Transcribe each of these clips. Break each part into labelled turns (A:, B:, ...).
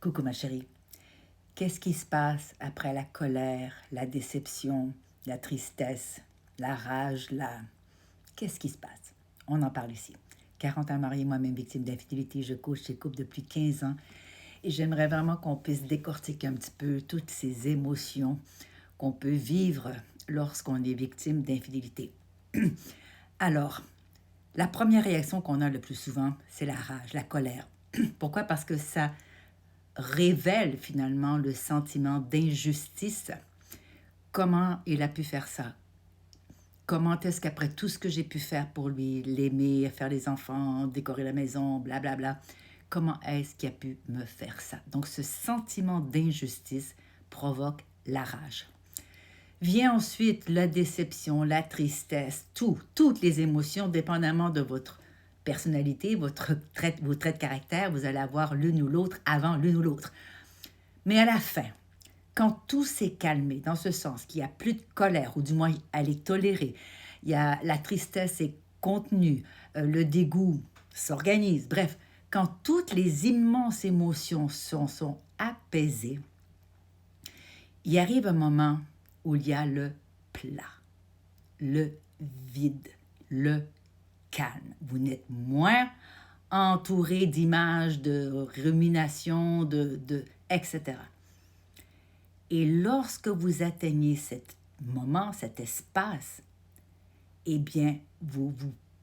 A: Coucou ma chérie. Qu'est-ce qui se passe après la colère, la déception, la tristesse, la rage, la... Qu'est-ce qui se passe? On en parle ici. 40 ans mariée, moi-même victime d'infidélité, je coach ces couples depuis 15 ans et j'aimerais vraiment qu'on puisse décortiquer un petit peu toutes ces émotions qu'on peut vivre lorsqu'on est victime d'infidélité. Alors, la première réaction qu'on a le plus souvent, c'est la rage, la colère. Pourquoi? Parce que ça révèle finalement le sentiment d'injustice. Comment il a pu faire ça? Comment est-ce qu'après tout ce que j'ai pu faire pour lui, l'aimer, faire les enfants, décorer la maison, blablabla, comment est-ce qu'il a pu me faire ça? Donc ce sentiment d'injustice provoque la rage. Vient ensuite la déception, la tristesse, toutes les émotions, dépendamment de votre personnalité, vos traits de caractère, vous allez avoir l'une ou l'autre avant l'une ou l'autre. Mais à la fin, quand tout s'est calmé, dans ce sens qu'il n'y a plus de colère, ou du moins elle est tolérée, la tristesse est contenue, le dégoût s'organise, bref, quand toutes les immenses émotions sont apaisées, il arrive un moment où il y a le plat, le vide, le calme. Vous n'êtes moins entouré d'images, de ruminations, etc. Et lorsque vous atteignez cet moment, cet espace, eh bien, vous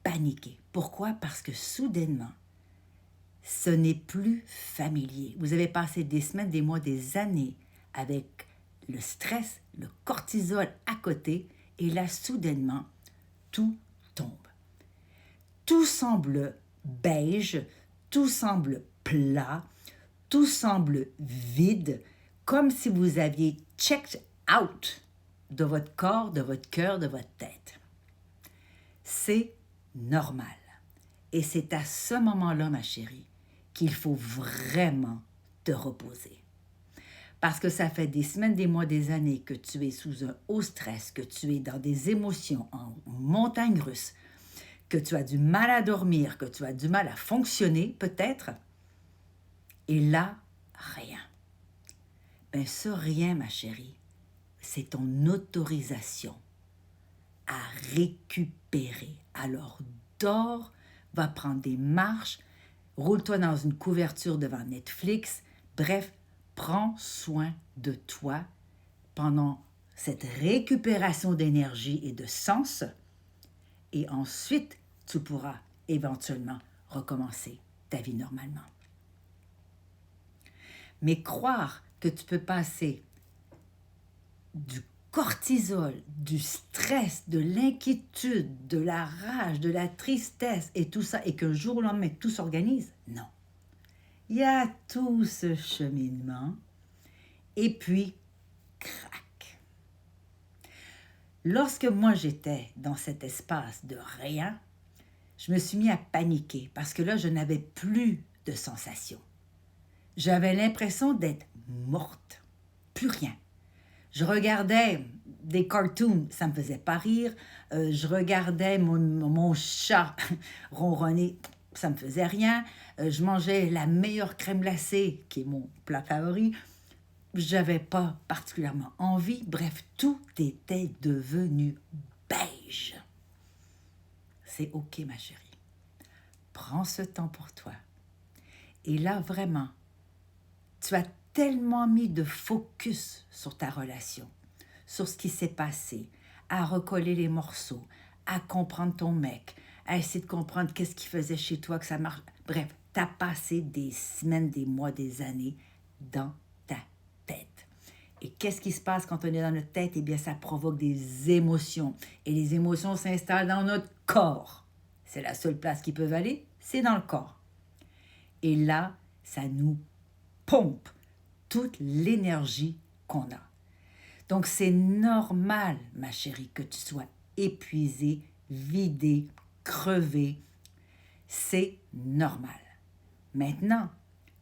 A: paniquez. Pourquoi? Parce que soudainement, ce n'est plus familier. Vous avez passé des semaines, des mois, des années avec le stress, le cortisol à côté, et là, soudainement, tout tombe. Tout semble beige, tout semble plat, tout semble vide, comme si vous aviez checked out de votre corps, de votre cœur, de votre tête. C'est normal. Et c'est à ce moment-là, ma chérie, qu'il faut vraiment te reposer. Parce que ça fait des semaines, des mois, des années que tu es sous un haut stress, que tu es dans des émotions en montagne russe, que tu as du mal à dormir, que tu as du mal à fonctionner, peut-être. Et là, rien. Ben, ce rien, ma chérie, c'est ton autorisation à récupérer. Alors, dors, va prendre des marches, roule-toi dans une couverture devant Netflix. Bref, prends soin de toi pendant cette récupération d'énergie et de sens. Et ensuite, tu pourras éventuellement recommencer ta vie normalement. Mais croire que tu peux passer du cortisol, du stress, de l'inquiétude, de la rage, de la tristesse et tout ça, et qu'un jour au lendemain, tout s'organise, non. Il y a tout ce cheminement, et puis, crac. Lorsque moi j'étais dans cet espace de rien, je me suis mis à paniquer parce que là, je n'avais plus de sensation. J'avais l'impression d'être morte, plus rien. Je regardais des cartoons, ça me faisait pas rire. Je regardais mon chat ronronner, ça me faisait rien. Je mangeais la meilleure crème glacée, qui est mon plat favori. J'avais pas particulièrement envie. Bref, tout était devenu beige. C'est OK, ma chérie. Prends ce temps pour toi. Et là, vraiment, tu as tellement mis de focus sur ta relation, sur ce qui s'est passé, à recoller les morceaux, à comprendre ton mec, à essayer de comprendre qu'est-ce qu'il faisait chez toi, que ça marche. Bref, tu as passé des semaines, des mois, des années dans ta tête. Et qu'est-ce qui se passe quand on est dans notre tête? Eh bien, ça provoque des émotions. Et les émotions s'installent dans notre corps. C'est la seule place qu'ils peuvent aller, c'est dans le corps. Et là, ça nous pompe toute l'énergie qu'on a. Donc, c'est normal, ma chérie, que tu sois épuisée, vidée, crevée. C'est normal. Maintenant,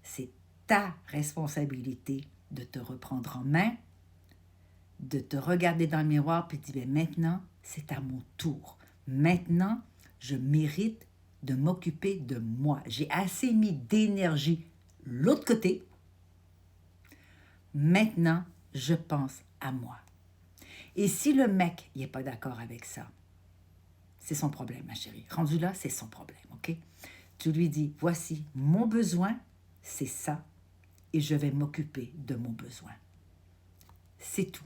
A: c'est ta responsabilité de te reprendre en main, de te regarder dans le miroir et de dire, maintenant, c'est à mon tour. Maintenant, je mérite de m'occuper de moi. J'ai assez mis d'énergie l'autre côté. maintenant, je pense à moi. Et si le mec, il n'est pas d'accord avec ça, c'est son problème, ma chérie. Rendu là, c'est son problème, OK? Tu lui dis, voici, mon besoin, c'est ça, et je vais m'occuper de mon besoin. C'est tout.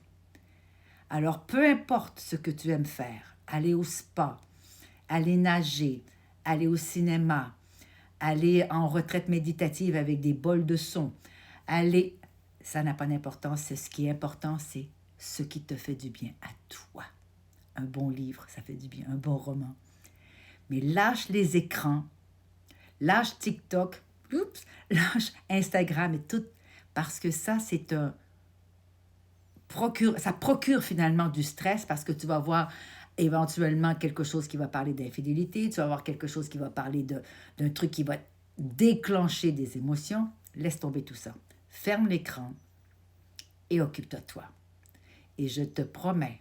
A: Alors, peu importe ce que tu aimes faire, aller au spa, aller nager, aller au cinéma, aller en retraite méditative avec des bols de son, aller... Ça n'a pas d'importance. Ce qui est important, c'est ce qui te fait du bien à toi. Un bon livre, ça fait du bien. Un bon roman. Mais lâche les écrans, lâche TikTok, lâche Instagram et tout, parce que ça, ça procure finalement du stress parce que tu vas voir éventuellement quelque chose qui va parler d'infidélité, tu vas voir quelque chose qui va parler d'un truc qui va déclencher des émotions. Laisse tomber tout ça. Ferme l'écran et occupe-toi de toi. Et je te promets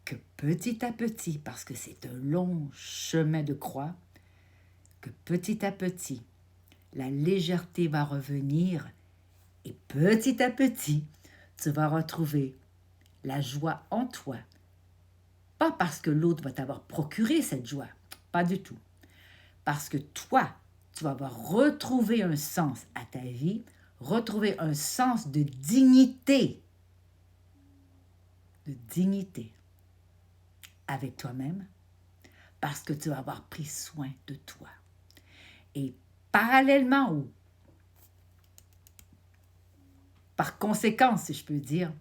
A: que petit à petit, parce que c'est un long chemin de croix, que petit à petit, la légèreté va revenir et petit à petit, tu vas retrouver la joie en toi. Pas parce que l'autre va t'avoir procuré cette joie, pas du tout. Parce que toi, tu vas avoir retrouvé un sens à ta vie, retrouver un sens de dignité. De dignité avec toi-même, parce que tu vas avoir pris soin de toi. Et parallèlement ou par conséquence, si je peux dire,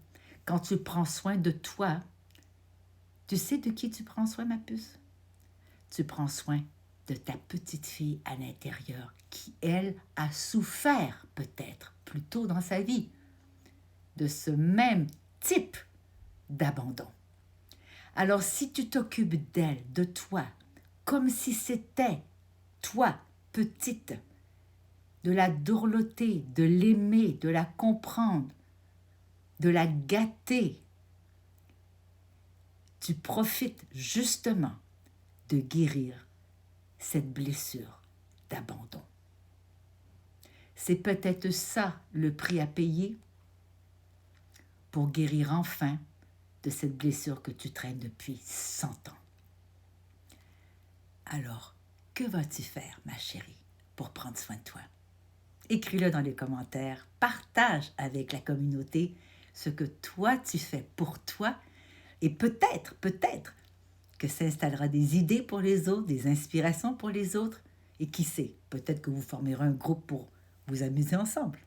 A: quand tu prends soin de toi, tu sais de qui tu prends soin, ma puce? Tu prends soin de ta petite fille à l'intérieur qui, elle, a souffert peut-être plus tôt dans sa vie de ce même type d'abandon. Alors, si tu t'occupes d'elle, de toi, comme si c'était toi, petite, de la dorloter, de l'aimer, de la comprendre, de la gâter, tu profites justement de guérir cette blessure d'abandon. C'est peut-être ça le prix à payer pour guérir enfin de cette blessure que tu traînes depuis 100 ans. Alors, que vas-tu faire, ma chérie, pour prendre soin de toi? Écris-le dans les commentaires, partage avec la communauté ce que toi tu fais pour toi et peut-être que s'installera des idées pour les autres, des inspirations pour les autres et qui sait, peut-être que vous formerez un groupe pour vous amuser ensemble.